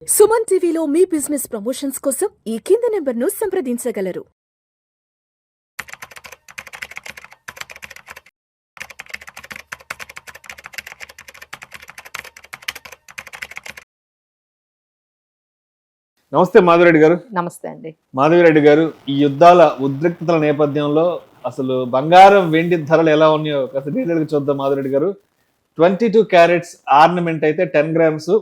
సుమన్ టీవీలో మీ business promotions కోసం ఈ కింది నెంబర్ను సంప్రదించగలరు. నమస్తే మాధవిరెడ్డి గారు. నమస్తే అండి. మాధవిరెడ్డి గారు, ఈ యుద్ధాల ఉద్రిక్తతల నేపథ్యంలో అసలు బంగారం వెండి ధరలు ఎలా ఉన్నాయో కాస్త డీటెయిల్గా చూద్దాం. మాధవిరెడ్డి గారు, 22 క్యారెట్స్ ఆర్నమెంట్ అయితే 10 గ్రామ్స్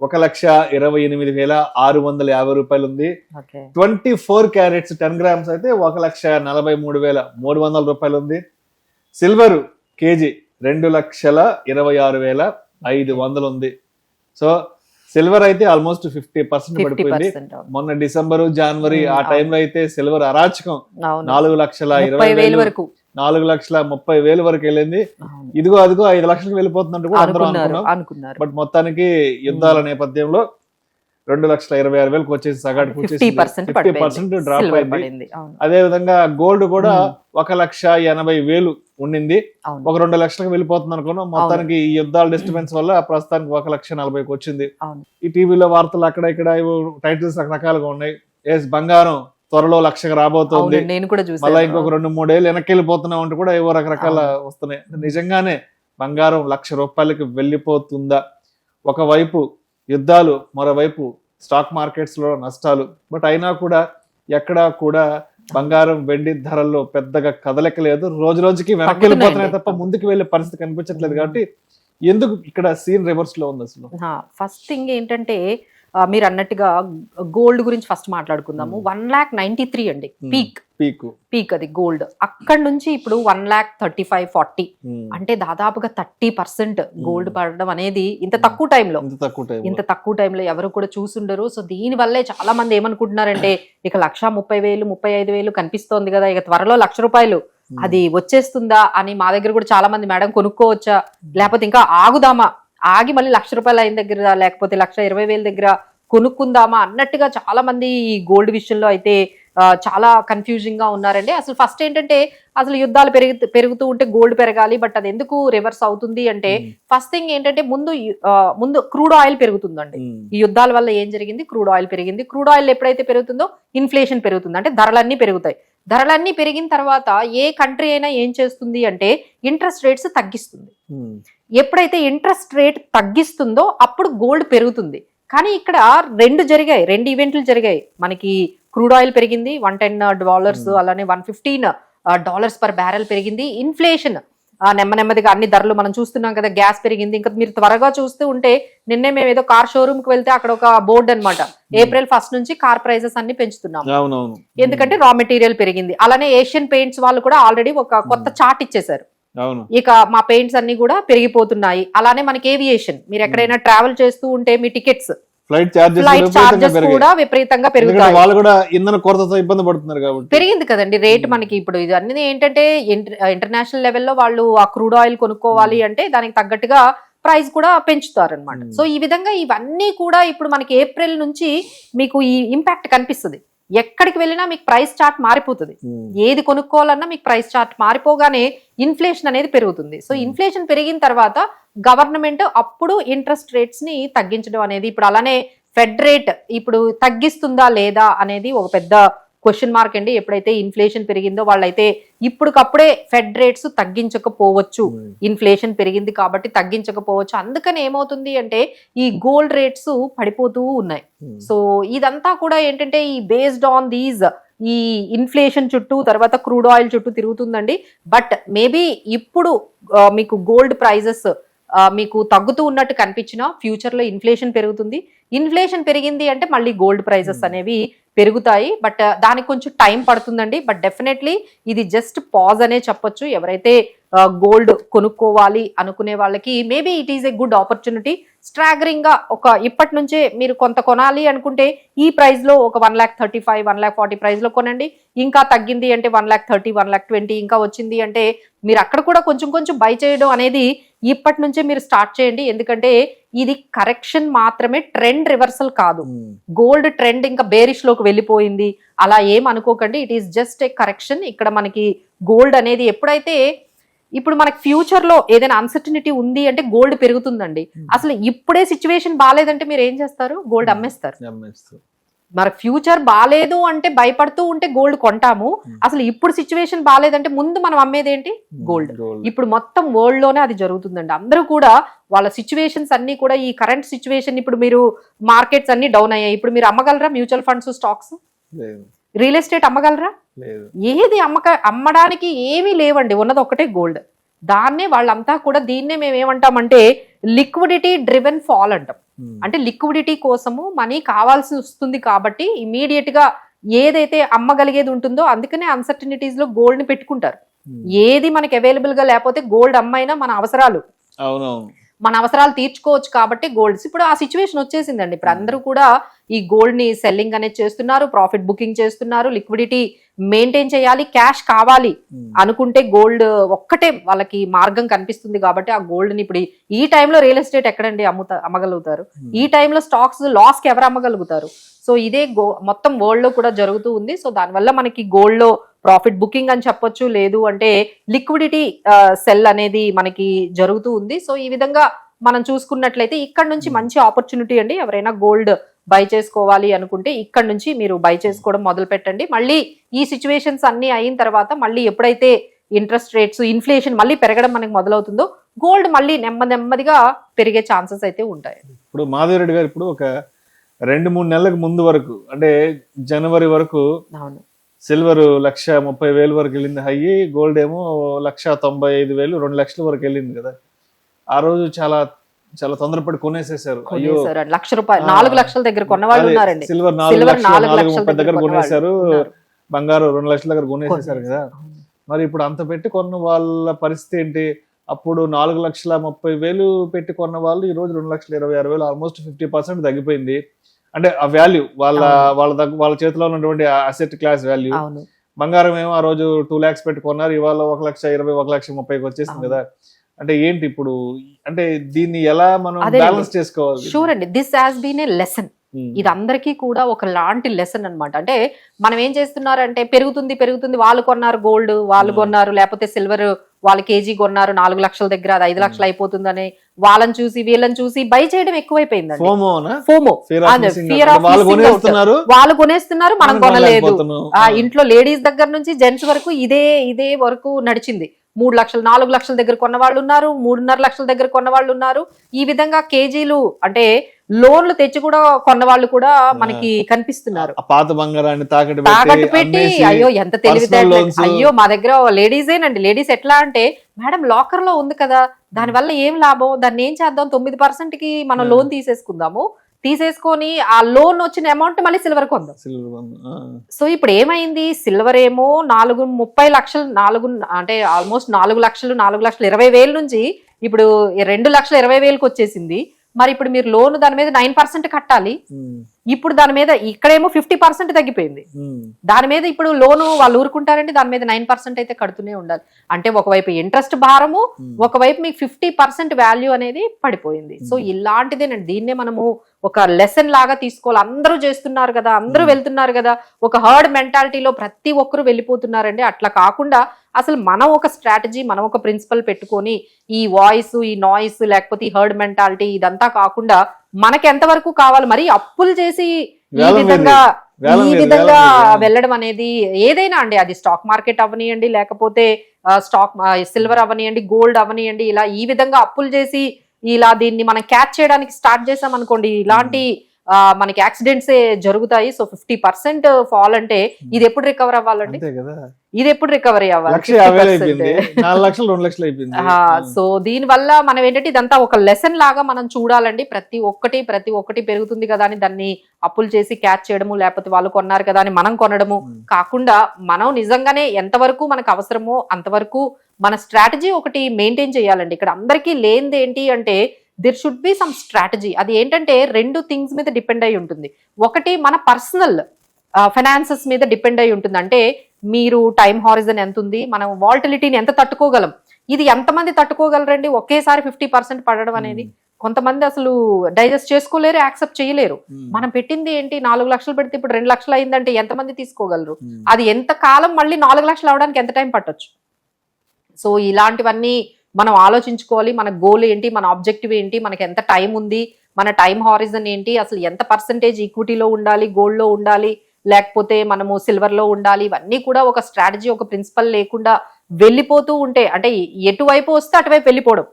1,28,650 రూపాయలు ఉంది. 24 క్యారెట్స్ 10 గ్రామ్స్ అయితే 1,43,300 రూపాయలు ఉంది. సిల్వర్ కేజీ 2,26,500 ఉంది. సో సిల్వర్ అయితే ఆల్మోస్ట్ 50% పడిపోయింది. మొన్న డిసెంబర్ జనవరి ఆ టైంలో అయితే సిల్వర్ అరాచకం 4,20,000 వరకు 4,30,000 వరకు వెళ్ళింది. ఇదిగో అదిగో 5 లక్షలకు వెళ్ళిపోతున్నట్టు కూడా అందరూ అనుకున్నారు. బట్ మొత్తానికి యుద్ధాల నేపథ్యంలో 2,26,000 వచ్చేసి సగాటికి 50% డ్రాప్ అయింది. అదే విధంగా గోల్డ్ కూడా 1,80,000 ఉండింది. ఒక 2 లక్షలకు వెళ్ళిపోతుంది అనుకున్నాం. మొత్తానికి ఈ యుద్ధాల డిస్టర్బెన్స్ వల్ల ప్రస్తుతానికి 1,40,000 వచ్చింది. ఈ టీవీలో వార్తలు అక్కడ ఇక్కడ టైటిల్స్ రకరకాలుగా ఉన్నాయి. బంగారం త్వరలో 1,00,000 రాబోతోంది, మళ్ళీ ఇంకొక 2-3 ఏళ్ళు వెనక్కి వెళ్ళిపోతున్నాం అంటూ కూడా ఏవో రకరకాల వస్తున్నాయి. నిజంగానే బంగారం 1,00,000 రూపాయలకి వెళ్ళిపోతుందా? ఒకవైపు యుద్ధాలు, మరోవైపు స్టాక్ మార్కెట్స్ లో నష్టాలు. బట్ అయినా కూడా ఎక్కడా కూడా బంగారం వెండి ధరల్లో పెద్దగా కదలిక లేదు. రోజు రోజుకి వెనక్కి వెళ్ళిపోతున్నాయి తప్ప ముందుకు వెళ్ళే పరిస్థితి కనిపించట్లేదు. కాబట్టి ఎందుకు ఇక్కడ సీన్ రివర్స్ లో ఉంది అసలు? ఫస్ట్ థింగ్ ఏంటంటే మీరు అన్నట్టుగా గోల్డ్ గురించి ఫస్ట్ మాట్లాడుకుందాము. 1,93,000 అండి పీక్ అది గోల్డ్. అక్కడ నుంచి ఇప్పుడు 1,35,40 అంటే దాదాపుగా 30% గోల్డ్ పడడం అనేది ఇంత తక్కువ టైంలో ఎవరు కూడా చూసుండరు. సో దీని వల్లే చాలా మంది ఏమనుకుంటున్నారంటే ఇక 1,30,000 35,000 కనిపిస్తోంది కదా, ఇక త్వరలో 1,00,000 రూపాయలు అది వచ్చేస్తుందా అని మా దగ్గర కూడా చాలా మంది మేడం కొనుక్కోవచ్చా, లేకపోతే ఇంకా ఆగుదామా, ఆగి మళ్ళీ 1,00,000 రూపాయలు అయిన దగ్గర లేకపోతే 1,20,000 దగ్గర కొనుక్కుందామా అన్నట్టుగా చాలా మంది ఈ గోల్డ్ విషయంలో అయితే చాలా కన్ఫ్యూజింగ్ గా ఉన్నారండి. అసలు ఫస్ట్ ఏంటంటే అసలు యుద్ధాలు పెరుగుతూ ఉంటే గోల్డ్ పెరగాలి, బట్ అది ఎందుకు రివర్స్ అవుతుంది అంటే ఫస్ట్ థింగ్ ఏంటంటే ముందు క్రూడ్ ఆయిల్ పెరుగుతుందండి. ఈ యుద్ధాల వల్ల ఏం జరిగింది? క్రూడ్ ఆయిల్ పెరిగింది. క్రూడ్ ఆయిల్ ఎప్పుడైతే పెరుగుతుందో ఇన్ఫ్లేషన్ పెరుగుతుంది, అంటే ధరలన్నీ పెరుగుతాయి. ధరలన్నీ పెరిగిన తర్వాత ఏ కంట్రీ అయినా ఏం చేస్తుంది అంటే ఇంట్రెస్ట్ రేట్స్ తగ్గిస్తుంది. ఎప్పుడైతే ఇంట్రెస్ట్ రేట్ తగ్గిస్తుందో అప్పుడు గోల్డ్ పెరుగుతుంది. కానీ ఇక్కడ రెండు ఈవెంట్లు జరిగాయి. మనకి క్రూడ్ ఆయిల్ పెరిగింది $110, అలానే $115 పర్ బ్యారెల్ పెరిగింది. ఇన్ఫ్లేషన్ నెమ్మదిగా అన్ని ధరలు మనం చూస్తున్నాం కదా, గ్యాస్ పెరిగింది. ఇంకా మీరు త్వరగా చూస్తూ ఉంటే నిన్నే మేము ఏదో కార్ షోరూమ్ కి వెళ్తే అక్కడ ఒక బోర్డు అనమాట, April 1 నుంచి కార్ ప్రైజెస్ అన్ని పెంచుతున్నాం, ఎందుకంటే రా మెటీరియల్ పెరిగింది. అలానే ఏషియన్ పెయింట్స్ వాళ్ళు కూడా ఆల్రెడీ ఒక కొత్త చార్ట్ ఇచ్చేసారు, ఇక మా పెయింట్స్ అన్ని కూడా పెరిగిపోతున్నాయి. అలానే మనకి ఏవియేషన్, మీరు ఎక్కడైనా ట్రావెల్ చేస్తూ ఉంటే మీ టికెట్స్ ఫ్లైట్ చార్జెస్ కూడా విపరీతంగా పెరుగుతాయి. వాళ్ళు కూడా ఇంధన కొరతతో ఇబ్బంది పడుతున్నారు కాబట్టి పెరిగింది కదండి రేట్. మనకి ఇప్పుడు ఇది అన్ని ఏంటంటే ఇంటర్నేషనల్ లెవెల్లో వాళ్ళు ఆ క్రూడ్ ఆయిల్ కొనుక్కోవాలి అంటే దానికి తగ్గట్టుగా ప్రైస్ కూడా పెంచుతారు అనమాట. సో ఈ విధంగా ఇవన్నీ కూడా ఇప్పుడు మనకి ఏప్రిల్ నుంచి మీకు ఈ ఇంపాక్ట్ కనిపిస్తుంది. ఎక్కడికి వెళ్ళినా మీకు ప్రైస్ చార్ట్ మారిపోతుంది. ఏది కొనుక్కోవాలన్నా మీకు ప్రైస్ చార్ట్ మారిపోగానే ఇన్ఫ్లేషన్ అనేది పెరుగుతుంది. సో ఇన్ఫ్లేషన్ పెరిగిన తర్వాత గవర్నమెంట్ అప్పుడు ఇంట్రెస్ట్ రేట్స్ ని తగ్గించడం అనేది, ఇప్పుడు అలానే ఫెడ్ రేట్ ఇప్పుడు తగ్గిస్తుందా లేదా అనేది ఒక పెద్ద క్వశ్చన్ మార్క్ అండి. ఎప్పుడైతే ఇన్ఫ్లేషన్ పెరిగిందో వాళ్ళైతే ఇప్పటికప్పుడే ఫెడ్ రేట్స్ తగ్గించకపోవచ్చు, ఇన్ఫ్లేషన్ పెరిగింది కాబట్టి తగ్గించకపోవచ్చు. అందుకని ఏమవుతుంది అంటే ఈ గోల్డ్ రేట్స్ పడిపోతూ ఉన్నాయి. సో ఇదంతా కూడా ఏంటంటే ఈ బేస్డ్ ఆన్ దీస్ ఈ ఇన్ఫ్లేషన్ చుట్టూ, తర్వాత క్రూడ్ ఆయిల్ చుట్టూ తిరుగుతుందండి. బట్ మేబీ ఇప్పుడు మీకు గోల్డ్ ప్రైజెస్ మీకు తగ్గుతూ ఉన్నట్టు కనిపించినా ఫ్యూచర్ లో ఇన్ఫ్లేషన్ పెరుగుతుంది. ఇన్ఫ్లేషన్ పెరిగింది అంటే మళ్ళీ గోల్డ్ ప్రైజెస్ అనేవి పెరుగుతాయి. బట్ దానికి కొంచెం టైం పడుతుందండి. బట్ డెఫినెట్లీ ఇది జస్ట్ పాజ్ అనే చెప్పొచ్చు. ఎవరైతే గోల్డ్ కొనుక్కోవాలి అనుకునే వాళ్ళకి maybe it is a good opportunity. Staggering గా ఇప్పటి నుంచే మీరు కొంత కొనాలి అనుకుంటే ఈ ప్రైస్ లో ఒక 1,35,000 1,40,000 ప్రైస్ లో కొనండి. ఇంకా తగ్గింది అంటే 1,30,000 1,20,000 ఇంకా వచ్చింది అంటే మీరు అక్కడ కూడా కొంచెం బై చేయడం అనేది ఇప్పటి నుంచే మీరు స్టార్ట్ చేయండి. ఎందుకంటే ఇది కరెక్షన్ మాత్రమే, ట్రెండ్ రివర్సల్ కాదు. గోల్డ్ ట్రెండ్ ఇంకా బేరిష్ లోకి వెళ్ళిపోయింది అలా ఏం అనుకోకండి. It is just a correction. ఇక్కడ మనకి గోల్డ్ అనేది ఎప్పుడైతే ఇప్పుడు మనకి ఫ్యూచర్ లో ఏదైనా అన్సర్టనిటీ ఉంది అంటే గోల్డ్ పెరుగుతుందండి. అసలు ఇప్పుడే సిచ్యువేషన్ బాగాలేదంటే మీరు ఏం చేస్తారు? గోల్డ్ అమ్మేస్తారు. మరి ఫ్యూచర్ బాగాలేదు అంటే భయపడుతూ ఉంటే గోల్డ్ కొంటాము. అసలు ఇప్పుడు సిచ్యువేషన్ బాగాలేదంటే ముందు మనం అమ్మేది ఏంటి? గోల్డ్. ఇప్పుడు మొత్తం వరల్డ్ లోనే అది జరుగుతుందండి. అందరూ కూడా వాళ్ళ సిచ్యువేషన్స్ అన్ని కూడా ఈ కరెంట్ సిచ్యువేషన్, ఇప్పుడు మీరు మార్కెట్స్ అన్ని డౌన్ అయ్యాయి, ఇప్పుడు మీరు అమ్మగలరా? Mutual funds, stocks, real estate అమ్మగలరా? ఏది అమ్మడానికి ఏమీ లేవండి. ఉన్నది ఒకటే గోల్డ్. దాన్నే వాళ్ళంతా కూడా దీన్నే మేము ఏమంటామంటే లిక్విడిటీ డ్రివెన్ ఫాల్ అంటాం. అంటే లిక్విడిటీ కోసము మనీ కావాల్సి వస్తుంది కాబట్టి ఇమీడియట్ గా ఏదైతే అమ్మగలిగేది ఉంటుందో అందుకనే అన్సర్టనిటీస్ లో గోల్డ్ ని పెట్టుకుంటారు. ఏది మనకి అవైలబుల్ గా లేకపోతే గోల్డ్ అమ్మైనా మన అవసరాలు తీర్చుకోవచ్చు కాబట్టి గోల్డ్స్. ఇప్పుడు ఆ సిచ్యువేషన్ వచ్చేసిందండి. ఇప్పుడు అందరూ కూడా ఈ గోల్డ్ ని సెల్లింగ్ అనేది చేస్తున్నారు, ప్రాఫిట్ బుకింగ్ చేస్తున్నారు, లిక్విడిటీ మెయింటైన్ చేయాలి, క్యాష్ కావాలి అనుకుంటే గోల్డ్ ఒక్కటే వాళ్ళకి మార్గం కనిపిస్తుంది కాబట్టి ఆ గోల్డ్ ని ఇప్పుడు ఈ టైంలో రియల్ ఎస్టేట్ ఎక్కడండి అమ్మగలుగుతారు? ఈ టైంలో స్టాక్స్ లాస్ కి ఎవరు అమ్మగలుగుతారు? సో ఇదే మొత్తం వరల్డ్ లో కూడా జరుగుతూ ఉంది. సో దానివల్ల మనకి గోల్డ్ లో ప్రాఫిట్ బుకింగ్ అని చెప్పొచ్చు, లేదు అంటే లిక్విడిటీ సెల్ అనేది మనకి జరుగుతూ ఉంది. సో ఈ విధంగా మనం చూసుకున్నట్లయితే ఇక్కడ నుంచి మంచి ఆపర్చునిటీ అండి. ఎవరైనా గోల్డ్ బై చేసుకోవాలి అనుకుంటే ఇక్కడ నుంచి మీరు బై చేసుకోవడం మొదలు పెట్టండి. మళ్ళీ ఈ సిచ్యువేషన్స్ అన్ని అయిన తర్వాత మళ్ళీ ఎప్పుడైతే ఇంట్రెస్ట్ రేట్స్, ఇన్ఫ్లేషన్ మళ్ళీ పెరగడం మనకి మొదలవుతుందో గోల్డ్ మళ్ళీ నెమ్మదిగా పెరిగే ఛాన్సెస్ అయితే ఉంటాయి. ఇప్పుడు మాధవరెడ్డి గారు ఇప్పుడు ఒక 2-3 నెలలకు ముందు వరకు, అంటే జనవరి వరకు సిల్వర్ 1,30,000 వరకు వెళ్ళింది హై, గోల్డ్ ఏమో 1,95,000, 2 లక్షల వరకు వెళ్ళింది కదా. ఆ రోజు చాలా చాలా తొందరపడి కొనేసేసారు. ₹1,00,000 4 లక్షల దగ్గర కొన్న వాళ్ళు ఉన్నారండి. సిల్వర్ 4,30,000 దగ్గర కొనేసారు, బంగారు 2 లక్షల దగ్గర కొనేసేసారు కదా. మరి ఇప్పుడు అంత పెట్టి కొన్న వాళ్ళ పరిస్థితి ఏంటి? అప్పుడు 4,30,000 పెట్టి కొన్న వాళ్ళు ఈ రోజు 2,26,000, ఆల్మోస్ట్ 50% తగ్గిపోయింది. అంటే ఆ వాల్యూ వాళ్ళ చేతిలో ఉన్నటువంటి అసెట్ క్లాస్ వాల్యూ. బంగారం ఏమో ఆ రోజు 2 lakhs పెట్టి కొన్నారు, ఇవాళ 1,20,000, 1,30,000 వచ్చేసింది కదా. అంటే ఏంటి ఇప్పుడు, అంటే దీన్ని ఎలా మనం బ్యాలెన్స్ చేసుకోవాలి? షూర్ అండి, this has been a lesson. ఇది అందరికీ కూడా ఒక లాంటి లెసన్ అన్నమాట. అంటే మనం ఏం చేస్తున్నారంటే పెరుగుతుంది, వాళ్ళు కొన్నారు గోల్డ్, వాళ్ళు కొన్నారు, లేకపోతే సిల్వర్ వాళ్ళు కేజీ కొన్నారు 4 లక్షల దగ్గర, అది 5 లక్షలు అయిపోతుందని వాళ్ళని చూసి వీళ్ళని చూసి బై చేయడం ఎక్కువైపోయిందండి. ఫోమో, వాళ్ళు కొనేస్తున్నారు, మనం కొనలేదు. ఆ ఇంట్లో లేడీస్ దగ్గర నుంచి జెంట్స్ వరకు ఇదే వరకు నడిచింది. 3 లక్షలు 4 లక్షల దగ్గర కొన్న వాళ్ళు ఉన్నారు, 3.5 లక్షల దగ్గర కొన్న వాళ్ళు ఉన్నారు. ఈ విధంగా కేజీలు అంటే లోన్లు తెచ్చి కూడా కొన్న వాళ్ళు కూడా మనకి కనిపిస్తున్నారు. పాత బంగారాన్ని తాకట్టు పెట్టి అయ్యో ఎంత తెలివితేటలు. అయ్యో మా దగ్గర లేడీసేనండి. లేడీస్ ఎట్లా అంటే, మేడం లాకర్ లో ఉంది కదా, దాని వల్ల ఏం లాభం, దాన్ని ఏం చేద్దాం, 9% కి మనం లోన్ తీసేసుకొని ఆ లోన్ వచ్చిన అమౌంట్ మళ్ళీ సిల్వర్ కొందాం. సో ఇప్పుడు ఏమైంది, సిల్వర్ ఏమో 30 లక్షలు, అంటే ఆల్మోస్ట్ 4 లక్షలు 4,20,000 నుంచి ఇప్పుడు 2,20,000 వచ్చేసింది. మరి ఇప్పుడు మీరు లోన్ దాని మీద 9% కట్టాలి. ఇప్పుడు దాని మీద ఇక్కడేమో 50% తగ్గిపోయింది. దాని మీద ఇప్పుడు లోను వాళ్ళు ఊరుకుంటారండి, దాని మీద 9% అయితే కడుతూనే ఉండాలి. అంటే ఒకవైపు ఇంట్రెస్ట్ భారము, ఒకవైపు మీకు 50% వాల్యూ అనేది పడిపోయింది. సో ఇలాంటిదేనండి, దీన్నే మనము ఒక లెసన్ లాగా తీసుకోవాలి. అందరూ చేస్తున్నారు కదా, అందరూ వెళ్తున్నారు కదా, ఒక హర్డ్ మెంటాలిటీలో ప్రతి ఒక్కరు వెళ్ళిపోతున్నారండి. అట్లా కాకుండా అసలు మనం ఒక స్ట్రాటజీ, మనం ఒక ప్రిన్సిపల్ పెట్టుకొని ఈ వాయిస్, ఈ నాయిస్, లేకపోతే ఈ హర్డ్ మెంటాలిటీ ఇదంతా కాకుండా మనకి ఎంతవరకు కావాలి, మరి అప్పులు చేసి ఈ విధంగా వెళ్ళడం అనేది ఏదైనా అండి, అది స్టాక్ మార్కెట్ అవనియండి, లేకపోతే సిల్వర్ అవనియండి, గోల్డ్ అవనియండి, ఇలా ఈ విధంగా అప్పులు చేసి ఇలా దీన్ని మనం క్యాచ్ చేయడానికి స్టార్ట్ చేసాం అనుకోండి, ఇలాంటి మనకి యాక్సిడెంట్స్ జరుగుతాయి. సో 50% ఫాల్ అంటే ఇది ఎప్పుడు రికవర్ అవ్వాలండి? ఇది ఎప్పుడు రికవరీ అవ్వాలి? సో దీని వల్ల మనం ఏంటంటే ఇదంతా ఒక లెసన్ లాగా మనం చూడాలండి. ప్రతి ఒక్కటి పెరుగుతుంది కదా అని దాన్ని అప్పులు చేసి క్యాచ్ చేయడము, లేకపోతే వాళ్ళు కొన్నారు కదా అని మనం కొనడము కాకుండా, మనం నిజంగానే ఎంతవరకు మనకు అవసరమో అంతవరకు మన స్ట్రాటజీ ఒకటి మెయింటైన్ చేయాలండి. ఇక్కడ అందరికీ లేనిది ఏంటి అంటే, దిర్ షుడ్ బి సమ్ స్ట్రాటజీ. అది ఏంటంటే 2 థింగ్స్ మీద డిపెండ్ అయి ఉంటుంది. ఒకటి మన పర్సనల్ ఫైనాన్సెస్ మీద డిపెండ్ అయి ఉంటుంది. అంటే మీరు టైం హారిజన్ ఎంత ఉంది, మనం వాల్టిలిటీని ఎంత తట్టుకోగలం, ఇది ఎంతమంది తట్టుకోగలరండి ఒకేసారి 50% పడడం అనేది. కొంతమంది అసలు డైజెస్ట్ చేసుకోలేరు, యాక్సెప్ట్ చేయలేరు. మనం పెట్టింది ఏంటి, 4 లక్షలు పెడితే ఇప్పుడు 2 లక్షలు అయిందంటే ఎంతమంది తీసుకోగలరు? అది ఎంత కాలం మళ్ళీ 4 లక్షలు అవడానికి ఎంత టైం పట్టొచ్చు? సో ఇలాంటివన్నీ మనం ఆలోచించుకోవాలి. మన గోల్ ఏంటి, మన ఆబ్జెక్టివ్ ఏంటి, మనకి ఎంత టైం ఉంది, మన టైం హారిజన్ ఏంటి, అసలు ఎంత పర్సంటేజ్ ఈక్విటీలో ఉండాలి, గోల్డ్ లో ఉండాలి, లేకపోతే మనము సిల్వర్ లో ఉండాలి, ఇవన్నీ కూడా ఒక స్ట్రాటజీ, ఒక ప్రిన్సిపల్ లేకుండా వెళ్ళిపోతూ ఉంటే, అంటే ఎటువైపు వస్తే అటువైపు వెళ్ళిపోవడం,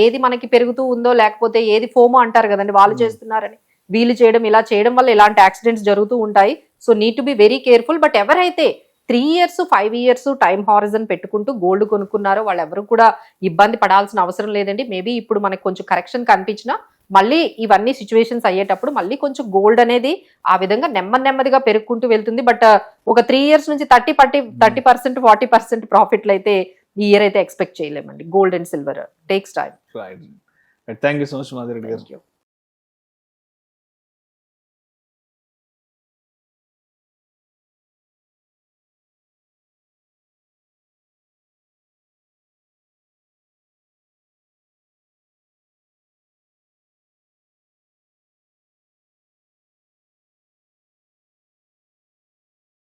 ఏది మనకి పెరుగుతూ ఉందో, లేకపోతే ఏది ఫోమో అంటారు కదండి, వాళ్ళు చేస్తున్నారని వీళ్ళు చేయడం, ఇలా చేయడం వల్ల ఇలాంటి యాక్సిడెంట్స్ జరుగుతూ ఉంటాయి. So need to be very careful. But ఎవరైతే 3 years 5 years టైం హారిజన్ పెట్టుకుంటూ గోల్డ్ కొనుక్కున్నారో వాళ్ళు ఎవరు కూడా ఇబ్బంది పడాల్సిన అవసరం లేదండి. మేబీ ఇప్పుడు మనకు కొంచెం కరెక్షన్ కనిపించినా మళ్ళీ ఇవన్నీ సిచ్యువేషన్స్ అయ్యేటప్పుడు మళ్ళీ కొంచెం గోల్డ్ అనేది ఆ విధంగా నెమ్మదిగా పెరుగుకుంటూ వెళ్తుంది. బట్ ఒక 3 years నుంచి 30% 40% ప్రాఫిట్లు అయితే ఈ ఇయర్ అయితే ఎక్స్పెక్ట్ చేయలేమండి. Gold and silver takes time. Thank you so much Madhu Reddy గారు.